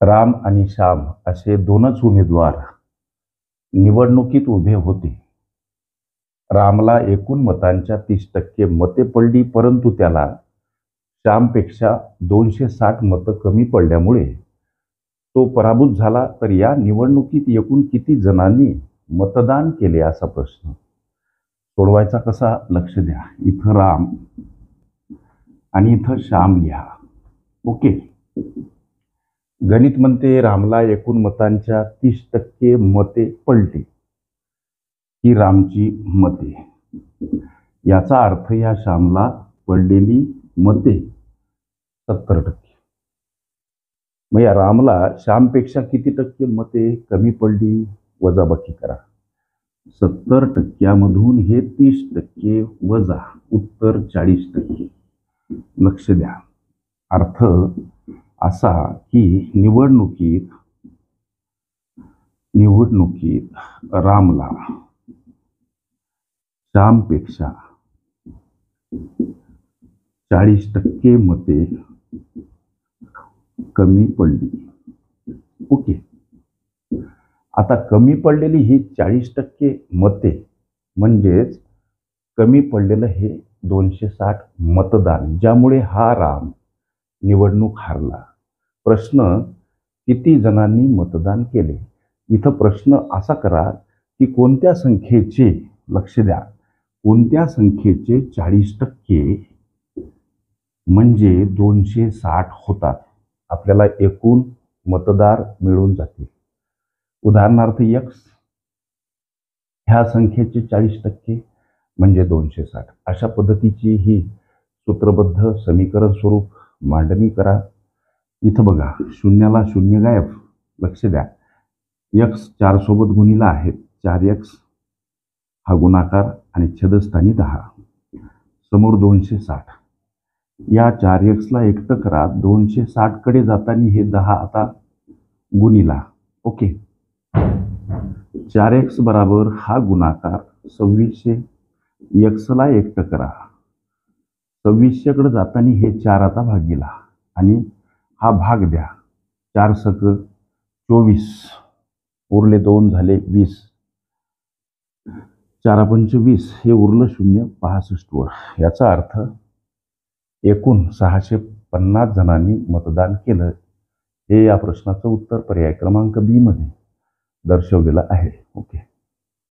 राम आणि श्याम असे दोनच उमेदवार निवडणुकीत उभे होते. रामला एकूण मतांच्या 30% मते पडली, परंतु त्याला श्यामपेक्षा 260 मतं कमी पडल्यामुळे तो पराभूत झाला. तर या निवडणुकीत एकूण किती जणांनी मतदान केले असा प्रश्न सोडवायचा कसा? लक्ष द्या. इथं राम आणि इथं श्याम लिहा. ओके. गणित म्हणते रामला एकूण मतांच्या 30% मते पडली, ही रामची मते. याचा अर्थ या श्यामला पडलेली मते 70%. मग या रामला श्यामपेक्षा किती टक्के मते कमी पडली? वजाबाकी करा. 70% हे 30% वजा उत्तर 40%. लक्ष द्या. अर्थ असा की निवडणुकीत रामला श्यामपेक्षा 40% मते कमी पडली. ओके. आता कमी पडलेली ही 40% मते म्हणजेच कमी पडलेलं हे 260 मतदान, ज्यामुळे हा राम निवडणूक हारला. प्रश्न किती जणांनी मतदान केले? इथं प्रश्न असा करा की कोणत्या संख्येचे, लक्ष द्या, कोणत्या संख्येचे 40% म्हणजे 260 होतात. आपल्याला एकूण मतदार मिळून जातील. उदाहरणार्थ x ह्या संख्येचे 40% म्हणजे 260. अशा पद्धतीची ही सूत्रबद्ध समीकरण स्वरूप मांडणी करा. इथं बघा, शून्याला शून्य गायब. लक्ष द्या. x 4 सोबत गुणिला आहेत. 4x हा गुणाकार आणि छेदस्थानी 10, समोर 260. या 4x ला एकटं करा. 260 कडे जाताना हे 10 आता गुणिला. ओके. 4x बराबर हा गुणाकार 2600. x ला एकटं करा. 2600 कडे जाताना हे 4 आता भागीला आणि हा भाग द्या. 4 सक 24, उरले 2 झाले 20. 4 पंच 20, हे उरलं 0 65 वर. याचा अर्थ एकूण 650 जणांनी मतदान केलं. हे या प्रश्नाचं उत्तर पर्याय क्रमांक बी मध्ये दर्शवलेलं आहे. ओके.